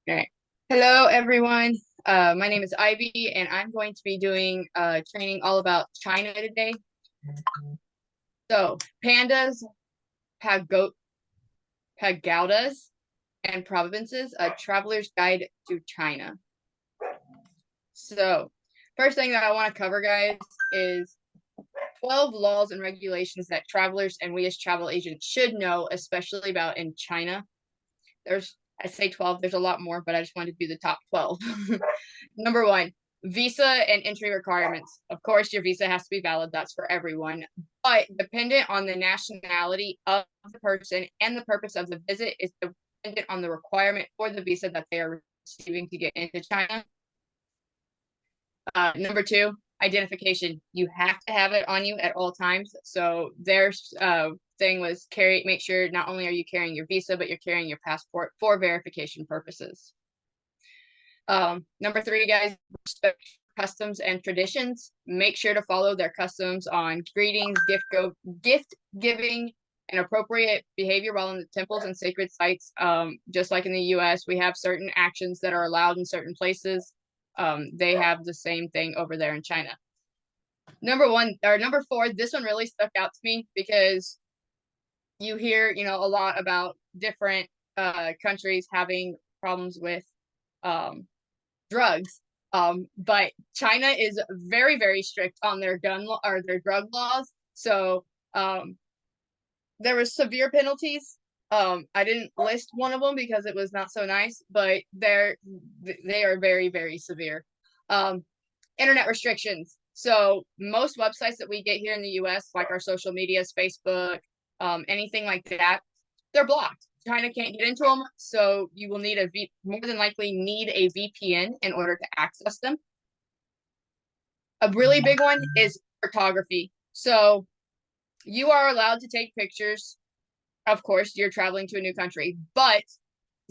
All right. Hello, everyone. My name is Ivy, and I'm going to be doing training all about China today. So, pandas, pagodas, and provinces, a traveler's guide to China. So, first thing that I want to cover, guys, is 12 laws and regulations that travelers and we as travel agents should know, especially about in China. I say 12, there's a lot more, but I just wanted to do the top 12. Number one, visa and entry requirements. Of course, your visa has to be valid. That's for everyone. But dependent on the nationality of the person and the purpose of the visit is dependent on the requirement for the visa that they are receiving to get into China. Number two, identification. You have to have it on you at all times. So their thing was make sure not only are you carrying your visa, but you're carrying your passport for verification purposes. Number three, guys, respect customs and traditions. Make sure to follow their customs on greetings, gift giving, and appropriate behavior while in the temples and sacred sites. Just like in the U.S., we have certain actions that are allowed in certain places. They have the same thing over there in China. Number four, this one really stuck out to me because you hear, a lot about different countries having problems with drugs. But China is very, very strict on their their drug laws. So there was severe penalties. I didn't list one of them because it was not so nice, but they are very, very severe. Internet restrictions. So most websites that we get here in the US, like our social medias, Facebook, anything like that, they're blocked. China can't get into them, so you will more than likely need a VPN in order to access them. A really big one is photography. So you are allowed to take pictures. Of course, you're traveling to a new country, but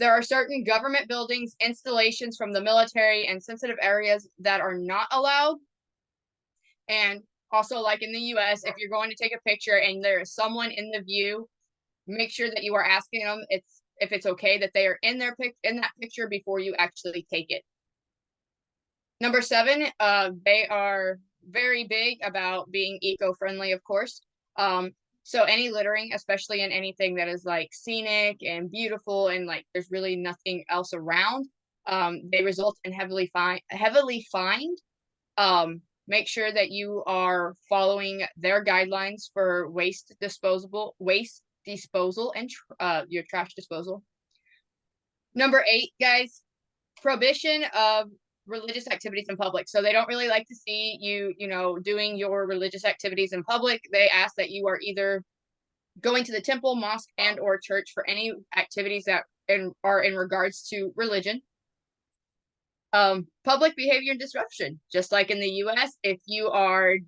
there are certain government buildings, installations from the military, and sensitive areas that are not allowed. And also, like in the US, if you're going to take a picture and there is someone in the view, make sure that you are asking them if it's okay that they are in that picture before you actually take it. Number seven, they are very big about being eco-friendly, of course. So any littering, especially in anything that is like scenic and beautiful and like there's really nothing else around, they result in heavily fined. Make sure that you are following their guidelines for waste disposal and your trash disposal. Number eight, guys, prohibition of religious activities in public. So they don't really like to see you, doing your religious activities in public. They ask that you are either going to the temple, mosque, and or church for any activities that are in regards to religion. Public behavior and disruption. Just like in the US, if you are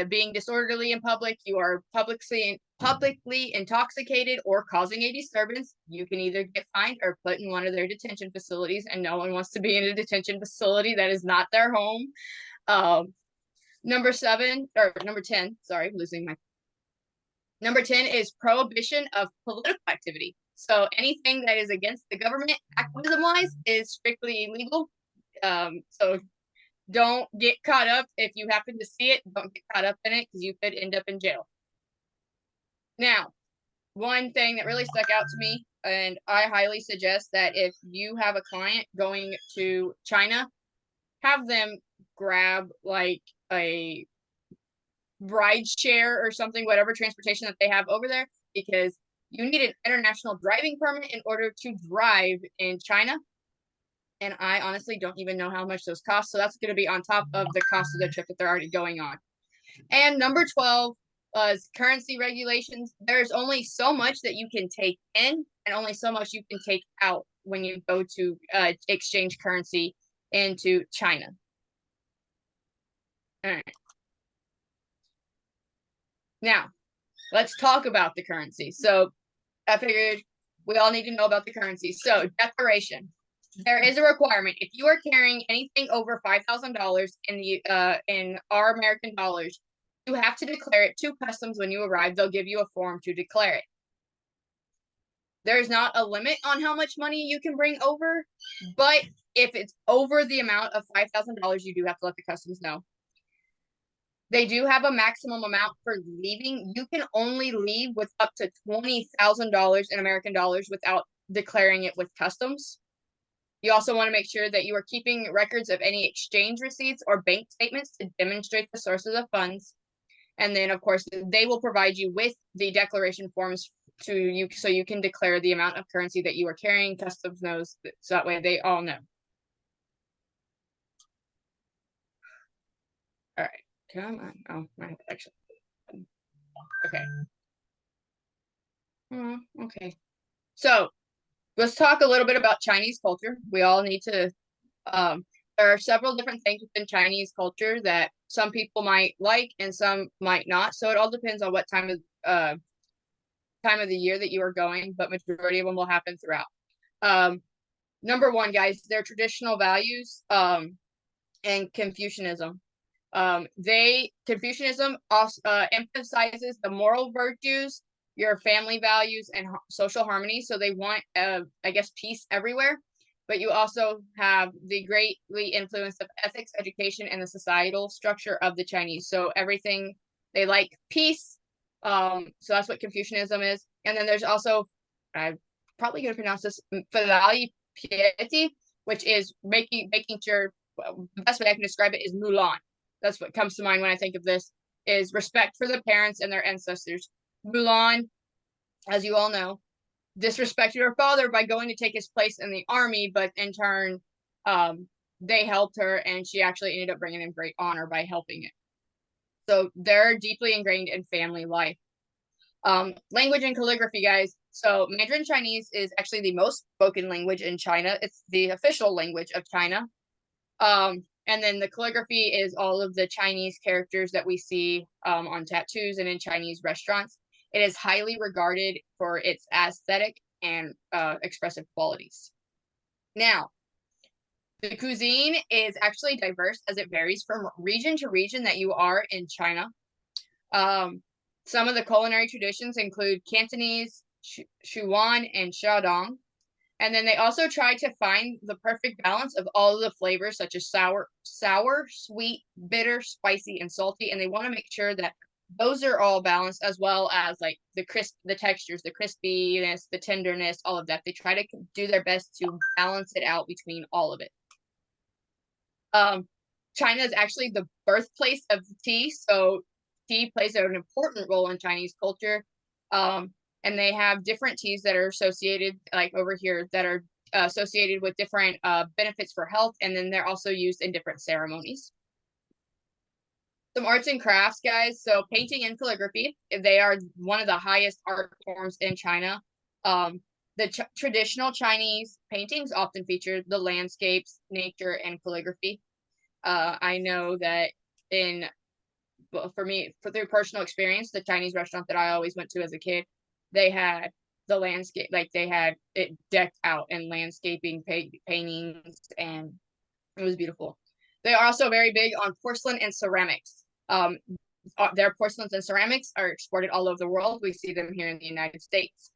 being disorderly in public, you are publicly intoxicated or causing a disturbance, you can either get fined or put in one of their detention facilities, and no one wants to be in a detention facility that is not their home. Number 10, sorry, losing my. Number 10 is prohibition of political activity. So anything that is against the government activism-wise is strictly illegal. So don't get caught up if you happen to see it. Don't get caught up in it because you could end up in jail. Now, one thing that really stuck out to me, and I highly suggest that if you have a client going to China, have them grab like a ride share or something, whatever transportation that they have over there, because you need an international driving permit in order to drive in China. And I honestly don't even know how much those cost. So that's going to be on top of the cost of the trip that they're already going on. And number 12 is currency regulations. There's only so much that you can take in and only so much you can take out when you go to exchange currency into China. All right. Now, let's talk about the currency. So I figured we all need to know about the currency. So declaration. There is a requirement. If you are carrying anything over $5,000 in our American dollars, you have to declare it to customs when you arrive. They'll give you a form to declare it. There's not a limit on how much money you can bring over, but if it's over the amount of $5,000, you do have to let the customs know. They do have a maximum amount for leaving. You can only leave with up to $20,000 in American dollars without declaring it with customs. You also want to make sure that you are keeping records of any exchange receipts or bank statements to demonstrate the sources of funds. And then, of course, they will provide you with the declaration forms to you so you can declare the amount of currency that you are carrying. Customs knows, so that way they all know. All right, come on. Oh, my actually. Okay. Okay. So let's talk a little bit about Chinese culture. We all need to there are several different things within Chinese culture that some people might like and some might not. So it all depends on what time of the year that you are going, but majority of them will happen throughout. Number one, guys, their traditional values and Confucianism. Confucianism also, emphasizes the moral virtues, your family values, and social harmony. So they want, I guess, peace everywhere. But you also have the greatly influence of ethics, education, and the societal structure of the Chinese. So everything, they like peace. So that's what Confucianism is. And then there's also, I'm probably going to pronounce this, filial piety, which is making sure, well, the best way I can describe it is Mulan. That's what comes to mind when I think of this, is respect for the parents and their ancestors. Mulan, as you all know, disrespected her father by going to take his place in the army, but in turn, they helped her, and she actually ended up bringing him great honor by helping it. So they're deeply ingrained in family life. Language and calligraphy, guys. So Mandarin Chinese is actually the most spoken language in China. It's the official language of China. And then the calligraphy is all of the Chinese characters that we see on tattoos and in Chinese restaurants. It is highly regarded for its aesthetic and expressive qualities. Now, the cuisine is actually diverse as it varies from region to region that you are in China. Some of the culinary traditions include Cantonese, Sichuan, and Shandong. And then they also try to find the perfect balance of all of the flavors, such as sour, sweet, bitter, spicy, and salty. And they want to make sure that those are all balanced, as well as like the textures, the crispiness, the tenderness, all of that. They try to do their best to balance it out between all of it. China is actually the birthplace of tea, so tea plays an important role in Chinese culture. And they have different teas that are associated, like over here, that are associated with different benefits for health, and then they're also used in different ceremonies. Some arts and crafts, guys. So painting and calligraphy, they are one of the highest art forms in China. The traditional Chinese paintings often feature the landscapes, nature, and calligraphy. I know that for me, through personal experience, the Chinese restaurant that I always went to as a kid, they had the landscape, like they had it decked out in landscaping paintings, and it was beautiful. They are also very big on porcelain and ceramics. Their porcelains and ceramics are exported all over the world. We see them here in the United States.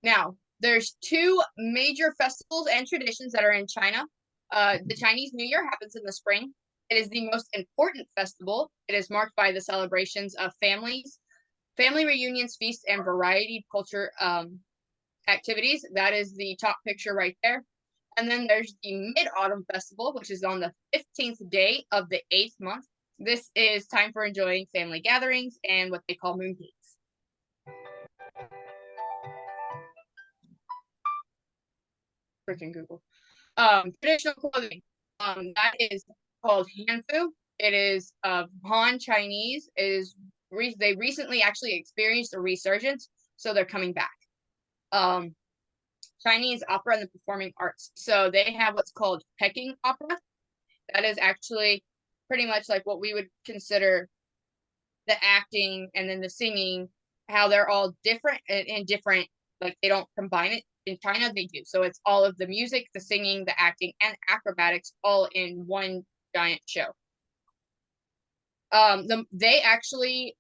Now, there's two major festivals and traditions that are in China. The Chinese New Year happens in the spring. It is the most important festival. It is marked by the celebrations of families, family reunions, feasts, and variety culture activities. That is the top picture right there. And then there's the Mid-Autumn Festival, which is on the 15th day of the 8th month. This is time for enjoying family gatherings and what they call mooncakes. Freaking Google. Traditional clothing. That is called Hanfu. It is Han Chinese. They recently actually experienced a resurgence, so they're coming back. Chinese opera and the performing arts. So they have what's called Peking opera. That is actually pretty much like what we would consider the acting and then the singing, how they're all different and different, like they don't combine it. In China, they do. So it's all of the music, the singing, the acting, and acrobatics all in one giant show. They actually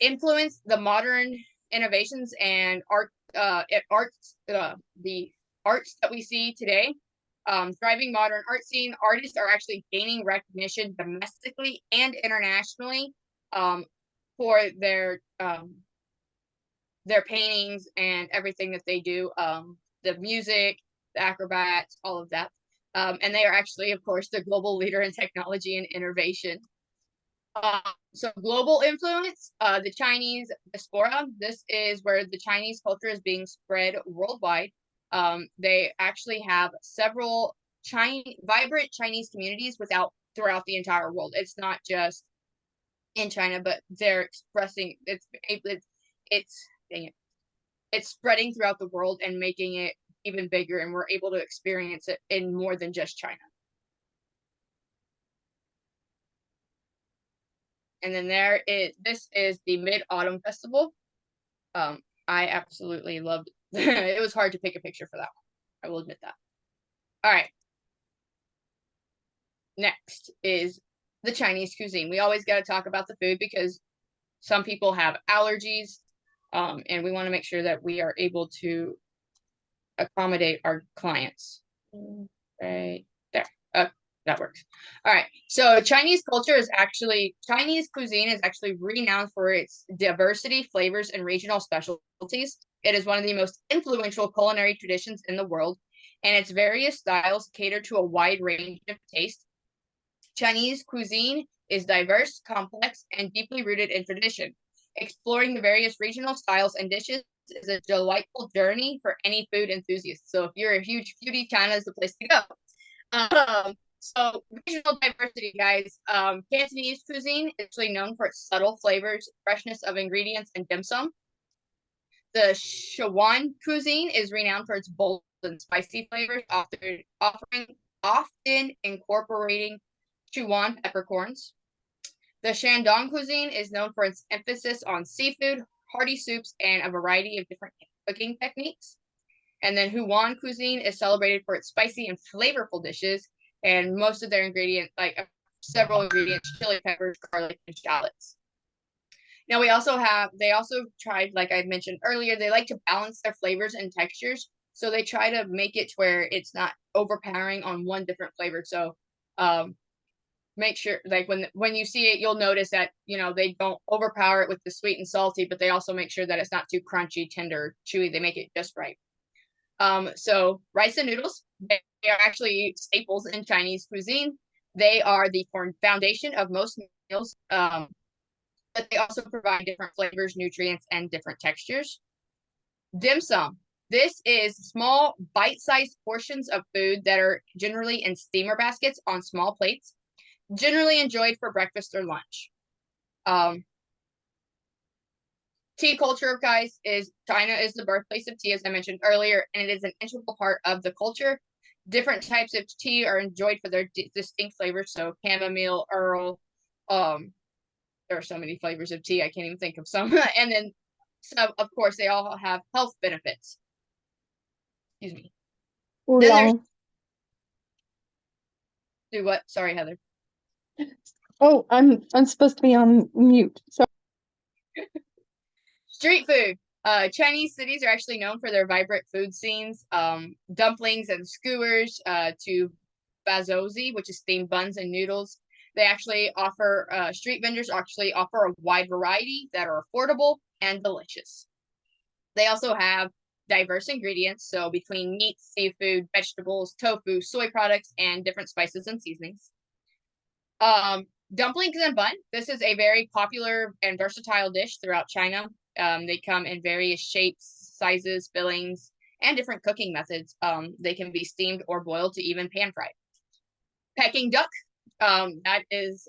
influence the modern innovations and art the arts that we see today. Thriving modern art scene, artists are actually gaining recognition domestically and internationally for their paintings and everything that they do, the music, the acrobats, all of that. And they are actually, of course, the global leader in technology and innovation. So global influence, the Chinese diaspora, this is where the Chinese culture is being spread worldwide. They actually have several vibrant Chinese communities throughout the entire world. It's not just in China, but they're expressing it's spreading throughout the world and making it even bigger, and we're able to experience it in more than just China. And then this is the Mid-Autumn Festival. I absolutely loved it. It was hard to pick a picture for that one. I will admit that. All right. Next is the Chinese cuisine. We always got to talk about the food because some people have allergies, and we want to make sure that we are able to accommodate our clients. Right there. That works. All right. So Chinese cuisine is actually renowned for its diversity, flavors, and regional specialties. It is one of the most influential culinary traditions in the world, and its various styles cater to a wide range of taste. Chinese cuisine is diverse, complex, and deeply rooted in tradition. Exploring the various regional styles and dishes is a delightful journey for any food enthusiast. So if you're a huge foodie, China is the place to go. So regional diversity, guys. Cantonese cuisine is actually known for its subtle flavors, freshness of ingredients, and dim sum. The Sichuan cuisine is renowned for its bold and spicy flavors, often incorporating Sichuan peppercorns. The Shandong cuisine is known for its emphasis on seafood, hearty soups, and a variety of different cooking techniques. And then Huan cuisine is celebrated for its spicy and flavorful dishes, and most of their ingredients, like several ingredients, chili peppers, garlic, and shallots. Now they also tried, like I mentioned earlier, they like to balance their flavors and textures. So they try to make it to where it's not overpowering on one different flavor. So make sure, like when you see it, you'll notice that, they don't overpower it with the sweet and salty, but they also make sure that it's not too crunchy, tender, chewy. They make it just right. So rice and noodles, they are actually staples in Chinese cuisine. They are the foundation of most meals, but they also provide different flavors, nutrients, and different textures. Dim sum. This is small, bite-sized portions of food that are generally in steamer baskets on small plates, generally enjoyed for breakfast or lunch. Tea culture, guys, China is the birthplace of tea, as I mentioned earlier, and it is an integral part of the culture. Different types of tea are enjoyed for their distinct flavors. So chamomile, Earl, there are so many flavors of tea, I can't even think of some. And then, of course, they all have health benefits. Excuse me. Oolong. Do what? Sorry, Heather. Oh, I'm supposed to be on mute. Sorry. Street food. Chinese cities are actually known for their vibrant food scenes. Dumplings and skewers, to bazozi, which is steamed buns and noodles. They actually offer, street vendors actually offer a wide variety that are affordable and delicious. They also have diverse ingredients, so between meat, seafood, vegetables, tofu, soy products, and different spices and seasonings. Dumplings and bun. This is a very popular and versatile dish throughout China. They come in various shapes, sizes, fillings, and different cooking methods. They can be steamed or boiled to even pan fried. Peking duck. That is,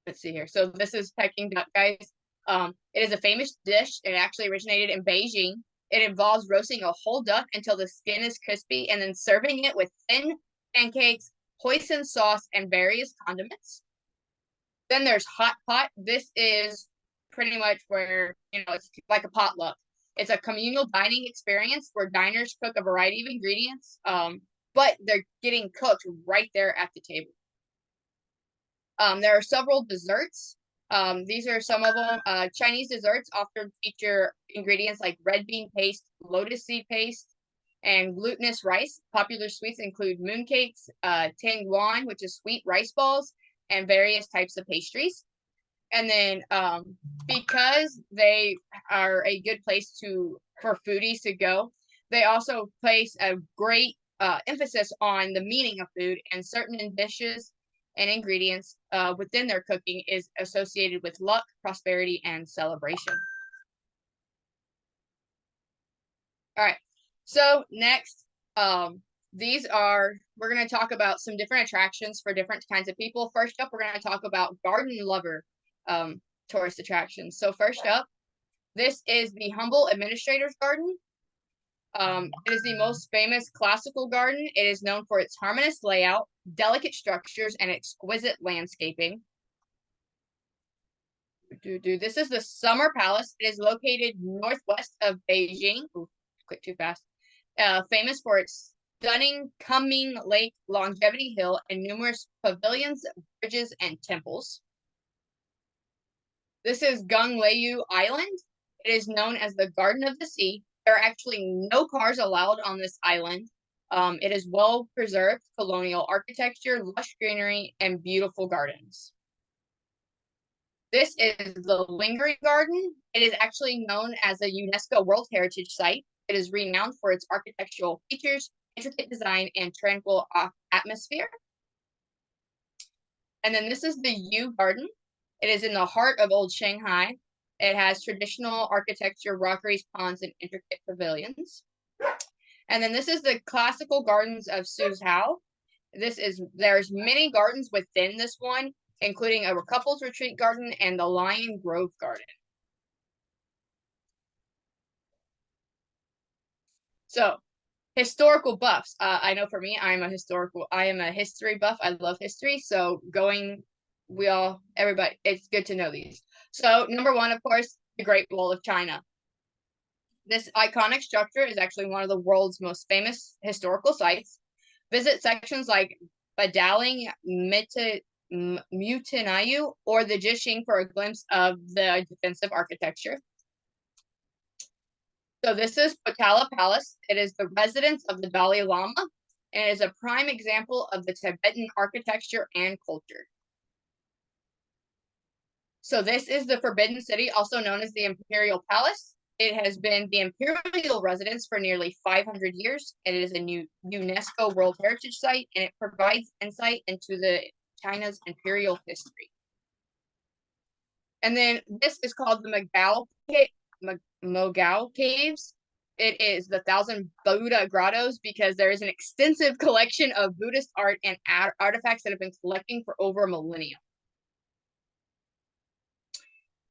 let's see here. So this is Peking duck, guys. It is a famous dish. It actually originated in Beijing. It involves roasting a whole duck until the skin is crispy and then serving it with thin pancakes, hoisin sauce, and various condiments. Then there's hot pot. This is pretty much where, it's like a potluck. It's a communal dining experience where diners cook a variety of ingredients, but they're getting cooked right there at the table. There are several desserts. These are some of them. Chinese desserts often feature ingredients like red bean paste, lotus seed paste, and glutinous rice. Popular sweets include mooncakes, tingguan, which is sweet rice balls, and various types of pastries. And then because they are a good place for foodies to go, they also place a great emphasis on the meaning of food, and certain dishes and ingredients within their cooking is associated with luck, prosperity, and celebration. All right, so next, we're going to talk about some different attractions for different kinds of people. First up, we're going to talk about garden lover tourist attractions. So first up, this is the Humble Administrator's Garden. It is the most famous classical garden. It is known for its harmonious layout, delicate structures, and exquisite landscaping. This is the Summer Palace. It is located northwest of Beijing. Ooh, click too fast. Famous for its stunning Kunming Lake, Longevity Hill, and numerous pavilions, bridges, and temples. This is Gonglei Island. It is known as the Garden of the Sea. There are actually no cars allowed on this island. It is well-preserved colonial architecture, lush greenery, and beautiful gardens. This is the Lingering Garden. It is actually known as a UNESCO World Heritage Site. It is renowned for its architectural features, intricate design, and tranquil atmosphere. And then this is the Yew Garden. It is in the heart of Old Shanghai. It has traditional architecture, rockeries, ponds, and intricate pavilions. And then this is the Classical Gardens of Suzhou. There's many gardens within this one, including a couples retreat garden and the Lion Grove Garden. So, historical buffs. I know for me, I am a history buff. I love history. So everybody, it's good to know these. So number one, of course, the Great Wall of China. This iconic structure is actually one of the world's most famous historical sites. Visit sections like Badaling Mutinayu or the Jishing for a glimpse of the defensive architecture. So this is Potala Palace. It is the residence of the Dalai Lama, and it is a prime example of the Tibetan architecture and culture. So this is the Forbidden City, also known as the Imperial Palace. It has been the imperial residence for nearly 500 years. It is a new UNESCO World Heritage Site, and it provides insight into China's imperial history. And then this is called the Mogao Caves. It is the 1,000 Buddha grottos because there is an extensive collection of Buddhist art and artifacts that have been collecting for over a millennium.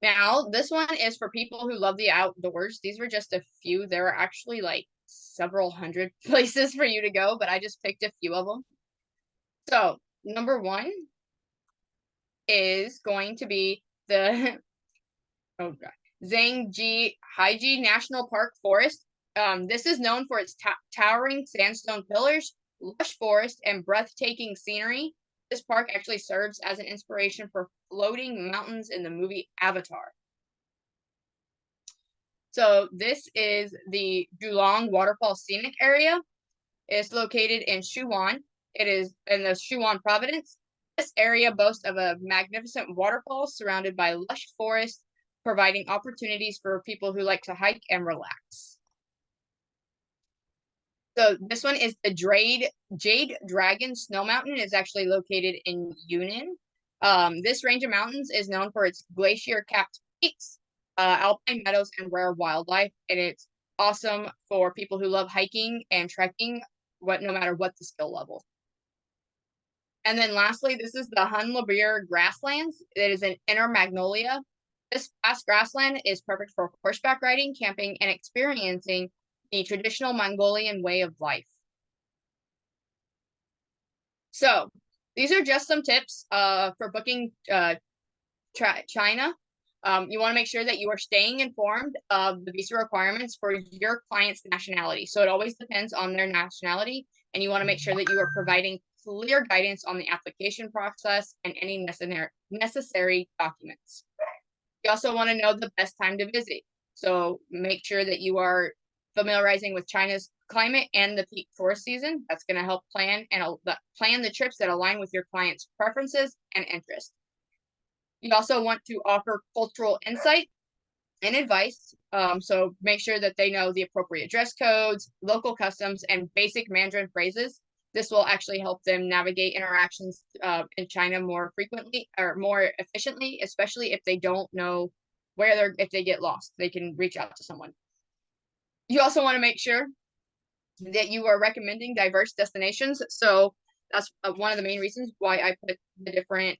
Now, this one is for people who love the outdoors. These were just a few. There are actually like several hundred places for you to go, but I just picked a few of them. So, number one is going to be the Zhangji Haiji National Park Forest. This is known for its towering sandstone pillars, lush forest, and breathtaking scenery. This park actually serves as an inspiration for floating mountains in the movie Avatar. So this is the Julong Waterfall Scenic Area. It's located in Sichuan. It is in the Sichuan province. This area boasts of a magnificent waterfall surrounded by lush forest, providing opportunities for people who like to hike and relax. So this one is the Jade Dragon Snow Mountain. It's actually located in Yunnan. This range of mountains is known for its glacier-capped peaks, alpine meadows, and rare wildlife. And it's awesome for people who love hiking and trekking, no matter what the skill level. And then lastly, this is the Hunlebir Grasslands. It is in Inner Magnolia. This vast grassland is perfect for horseback riding, camping, and experiencing the traditional Mongolian way of life. So these are just some tips for booking China. You want to make sure that you are staying informed of the visa requirements for your client's nationality. So it always depends on their nationality, and you want to make sure that you are providing clear guidance on the application process and any necessary documents. You also want to know the best time to visit. So make sure that you are familiarizing with China's climate and the peak tourist season. That's going to help plan the trips that align with your client's preferences and interests. You also want to offer cultural insight and advice. So make sure that they know the appropriate dress codes, local customs, and basic Mandarin phrases. This will actually help them navigate interactions in China more frequently or more efficiently, especially if they don't know if they get lost, they can reach out to someone. You also want to make sure that you are recommending diverse destinations. So that's one of the main reasons why I put the different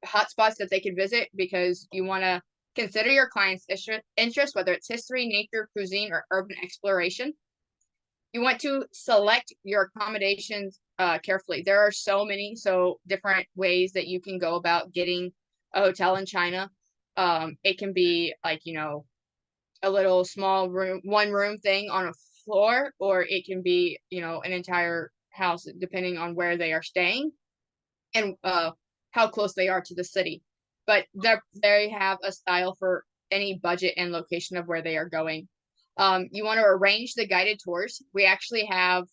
hotspots that they could visit, because you want to consider your client's interest, whether it's history, nature, cuisine, or urban exploration. You want to select your accommodations carefully. There are so different ways that you can go about getting a hotel in China. It can be like, a little small room, one room thing on a floor, or it can be, an entire house, depending on where they are staying and how close they are to the city. But they have a style for any budget and location of where they are going. You want to arrange the guided tours. We actually have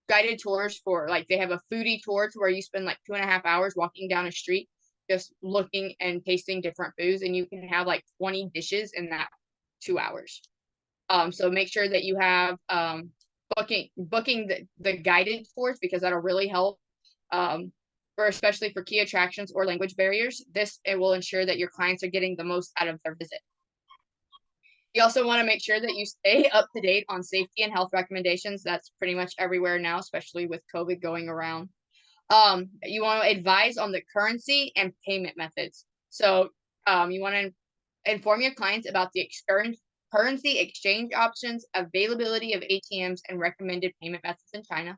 guided tours for, like, they have a foodie tour to where you spend like 2.5 hours walking down a street just looking and tasting different foods, and you can have like 20 dishes in that 2 hours. So make sure that you have booking the guided tours, because that'll really help especially for key attractions or language barriers. It will ensure that your clients are getting the most out of their visit. You also want to make sure that you stay up to date on safety and health recommendations. That's pretty much everywhere now, especially with COVID going around. You want to advise on the currency and payment methods. So you want to inform your clients about the currency exchange options, availability of ATMs, and recommended payment methods in China.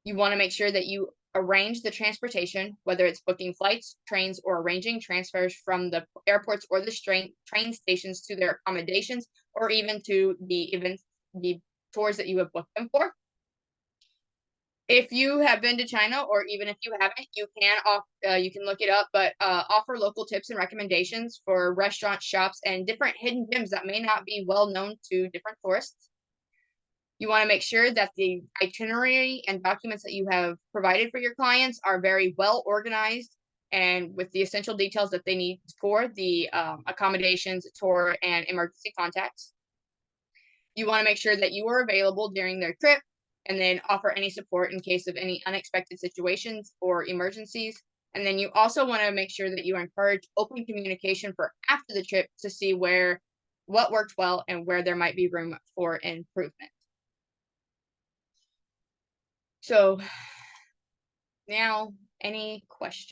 You want to make sure that you arrange the transportation, whether it's booking flights, trains, or arranging transfers from the airports or the train stations to their accommodations, or even to the tours that you have booked them for. If you have been to China, or even if you haven't, you can look it up, but offer local tips and recommendations for restaurants, shops, and different hidden gems that may not be well known to different tourists. You want to make sure that the itinerary and documents that you have provided for your clients are very well organized and with the essential details that they need for the accommodations, tour, and emergency contacts. You want to make sure that you are available during their trip, and then offer any support in case of any unexpected situations or emergencies. And then you also want to make sure that you encourage open communication for after the trip to see what worked well and where there might be room for improvement. So now, any questions?